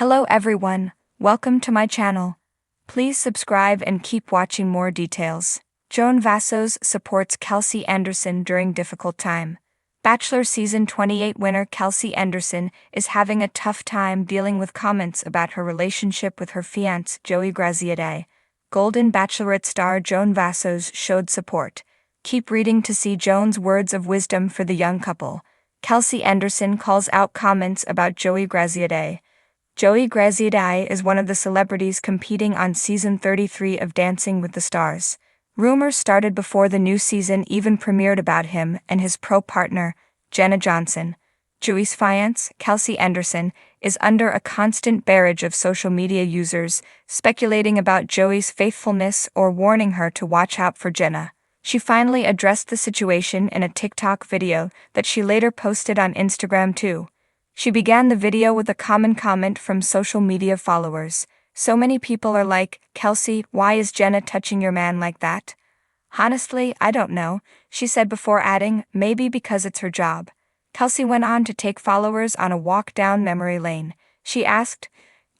Hello everyone, welcome to my channel. Please subscribe and keep watching more details. Joan Vassos supports Kelsey Anderson during difficult time. Bachelor Season 28 winner Kelsey Anderson is having a tough time dealing with comments about her relationship with her fiancé Joey Graziadei. Golden Bachelorette star Joan Vassos showed support. Keep reading to see Joan's words of wisdom for the young couple. Kelsey Anderson calls out comments about Joey Graziadei. Joey Graziadei is one of the celebrities competing on Season 33 of Dancing with the Stars. Rumors started before the new season even premiered about him and his pro-partner, Jenna Johnson. Joey's fiancé, Kelsey Anderson, is under a constant barrage of social media users speculating about Joey's faithfulness or warning her to watch out for Jenna. She finally addressed the situation in a TikTok video that she later posted on Instagram too. She began the video with a common comment from social media followers. "So many people are like, Kelsey, why is Jenna touching your man like that? Honestly, I don't know," she said before adding, "maybe because it's her job." Kelsey went on to take followers on a walk down memory lane. She asked,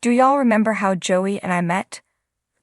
"Do y'all remember how Joey and I met?"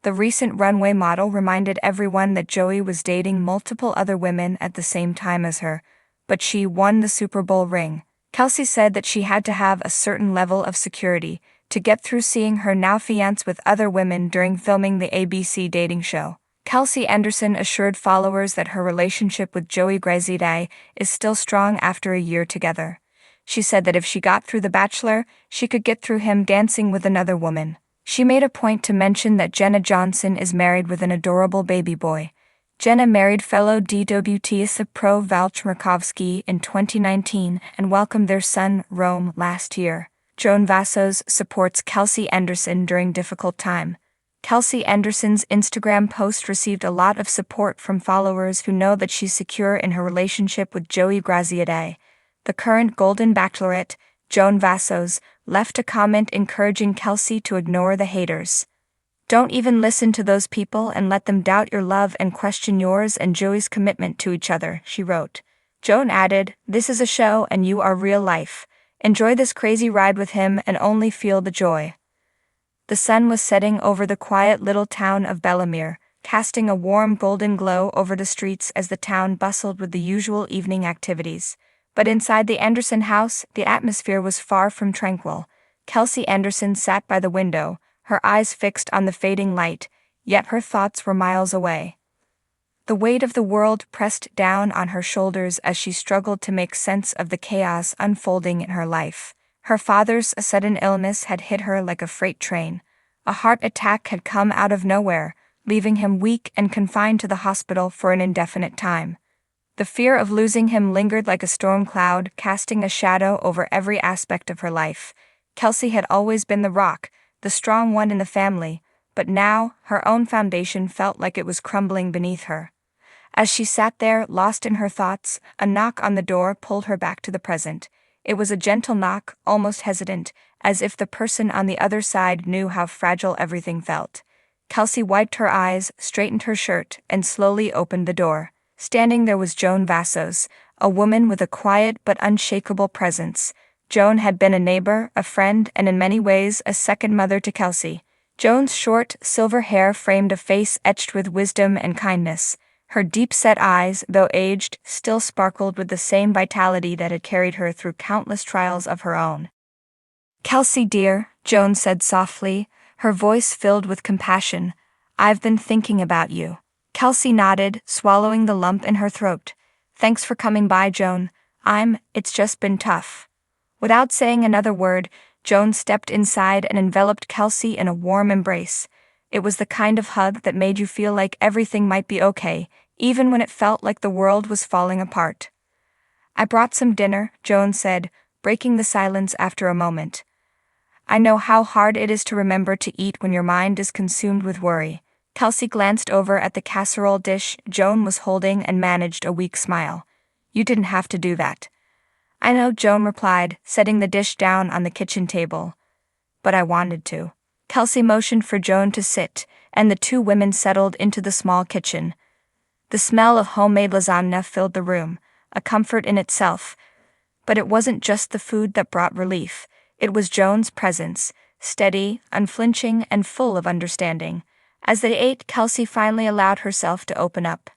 The recent runway model reminded everyone that Joey was dating multiple other women at the same time as her, but she won the Super Bowl ring. Kelsey said that she had to have a certain level of security to get through seeing her now fiancé with other women during filming the ABC dating show. Kelsey Anderson assured followers that her relationship with Joey Graziadei is still strong after a year together. She said that if she got through The Bachelor, she could get through him dancing with another woman. She made a point to mention that Jenna Johnson is married with an adorable baby boy. Jenna married fellow DWTS pro Val Chmerkovsky in 2019 and welcomed their son, Rome, last year. Joan Vassos supports Kelsey Anderson during difficult time. Kelsey Anderson's Instagram post received a lot of support from followers who know that she's secure in her relationship with Joey Graziadei. The current Golden Bachelorette, Joan Vassos, left a comment encouraging Kelsey to ignore the haters. "Don't even listen to those people and let them doubt your love and question yours and Joey's commitment to each other," she wrote. Joan added, "This is a show and you are real life. Enjoy this crazy ride with him and only feel the joy." The sun was setting over the quiet little town of Bellemere, casting a warm golden glow over the streets as the town bustled with the usual evening activities. But inside the Anderson house, the atmosphere was far from tranquil. Kelsey Anderson sat by the window, her eyes fixed on the fading light, yet her thoughts were miles away. The weight of the world pressed down on her shoulders as she struggled to make sense of the chaos unfolding in her life. Her father's sudden illness had hit her like a freight train. A heart attack had come out of nowhere, leaving him weak and confined to the hospital for an indefinite time. The fear of losing him lingered like a storm cloud, casting a shadow over every aspect of her life. Kelsey had always been the rock, the strong one in the family, but now her own foundation felt like it was crumbling beneath her. As she sat there, lost in her thoughts, a knock on the door pulled her back to the present. It was a gentle knock, almost hesitant, as if the person on the other side knew how fragile everything felt. Kelsey wiped her eyes, straightened her shirt, and slowly opened the door. Standing there was Joan Vassos, a woman with a quiet but unshakable presence. Joan had been a neighbor, a friend, and in many ways a second mother to Kelsey. Joan's short, silver hair framed a face etched with wisdom and kindness. Her deep-set eyes, though aged, still sparkled with the same vitality that had carried her through countless trials of her own. "Kelsey dear," Joan said softly, her voice filled with compassion, "I've been thinking about you." Kelsey nodded, swallowing the lump in her throat. "Thanks for coming by, Joan. It's just been tough." Without saying another word, Joan stepped inside and enveloped Kelsey in a warm embrace. It was the kind of hug that made you feel like everything might be okay, even when it felt like the world was falling apart. "I brought some dinner," Joan said, breaking the silence after a moment. "I know how hard it is to remember to eat when your mind is consumed with worry." Kelsey glanced over at the casserole dish Joan was holding and managed a weak smile. "You didn't have to do that." "I know," Joan replied, setting the dish down on the kitchen table. "But I wanted to." Kelsey motioned for Joan to sit, and the two women settled into the small kitchen. The smell of homemade lasagna filled the room, a comfort in itself. But it wasn't just the food that brought relief, it was Joan's presence. steady, unflinching, and full of understanding. As they ate, Kelsey finally allowed herself to open up.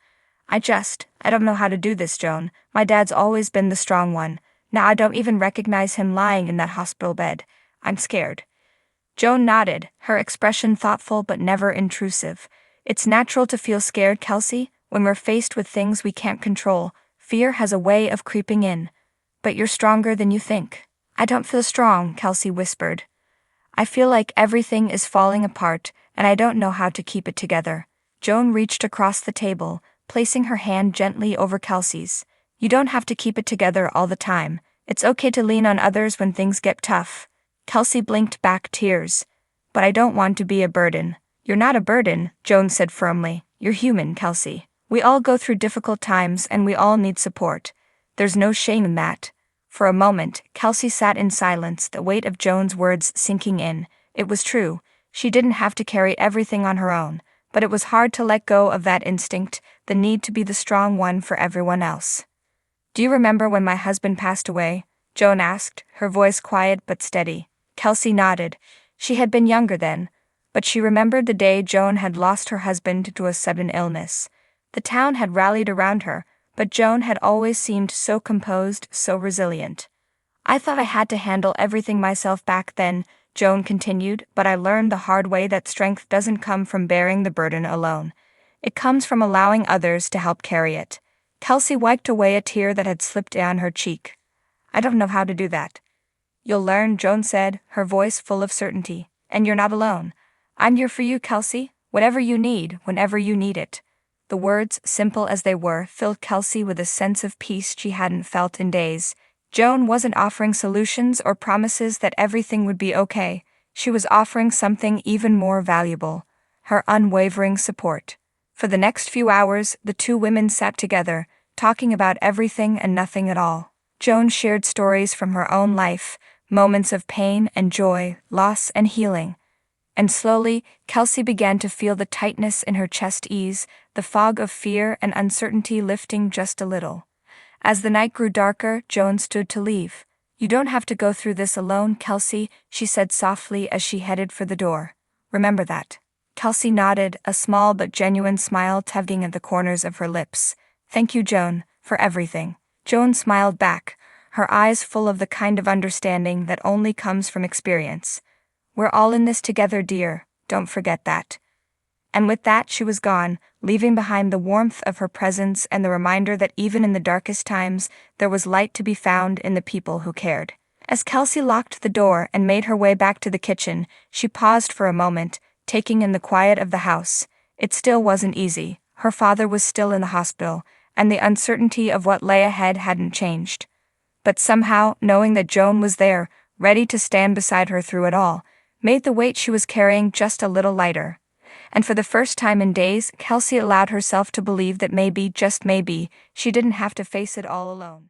I don't know how to do this, Joan. My dad's always been the strong one. Now I don't even recognize him lying in that hospital bed. I'm scared. Joan nodded, her expression thoughtful but never intrusive. It's natural to feel scared, Kelsey, when we're faced with things we can't control. Fear has a way of creeping in. But you're stronger than you think. I don't feel strong, Kelsey whispered. I feel like everything is falling apart, and I don't know how to keep it together. Joan reached across the table, placing her hand gently over Kelsey's. You don't have to keep it together all the time. It's okay to lean on others when things get tough. Kelsey blinked back tears. But I don't want to be a burden. You're not a burden, Joan said firmly. You're human, Kelsey. We all go through difficult times and we all need support. There's no shame in that. For a moment, Kelsey sat in silence, the weight of Joan's words sinking in. It was true. She didn't have to carry everything on her own, but it was hard to let go of that instinct, the need to be the strong one for everyone else. Do you remember when my husband passed away? Joan asked, her voice quiet but steady. Kelsey nodded. She had been younger then, but she remembered the day Joan had lost her husband to a sudden illness. The town had rallied around her, but Joan had always seemed so composed, so resilient. I thought I had to handle everything myself back then, Joan continued, but I learned the hard way that strength doesn't come from bearing the burden alone. It comes from allowing others to help carry it. Kelsey wiped away a tear that had slipped down her cheek. I don't know how to do that. You'll learn, Joan said, her voice full of certainty. And you're not alone. I'm here for you, Kelsey. Whatever you need, whenever you need it. The words, simple as they were, filled Kelsey with a sense of peace she hadn't felt in days. Joan wasn't offering solutions or promises that everything would be okay. She was offering something even more valuable, her unwavering support. For the next few hours, the two women sat together, talking about everything and nothing at all. Joan shared stories from her own life, moments of pain and joy, loss and healing. And slowly, Kelsey began to feel the tightness in her chest ease, the fog of fear and uncertainty lifting just a little. As the night grew darker, Joan stood to leave. You don't have to go through this alone, Kelsey, she said softly as she headed for the door. Remember that. Kelsey nodded, a small but genuine smile tugging at the corners of her lips. Thank you, Joan, for everything. Joan smiled back, her eyes full of the kind of understanding that only comes from experience. We're all in this together, dear, don't forget that. And with that she was gone, leaving behind the warmth of her presence and the reminder that even in the darkest times, there was light to be found in the people who cared. As Kelsey locked the door and made her way back to the kitchen, she paused for a moment, taking in the quiet of the house. It still wasn't easy. Her father was still in the hospital, and the uncertainty of what lay ahead hadn't changed. But somehow, knowing that Joan was there, ready to stand beside her through it all, made the weight she was carrying just a little lighter. And for the first time in days, Kelsey allowed herself to believe that maybe, just maybe, she didn't have to face it all alone.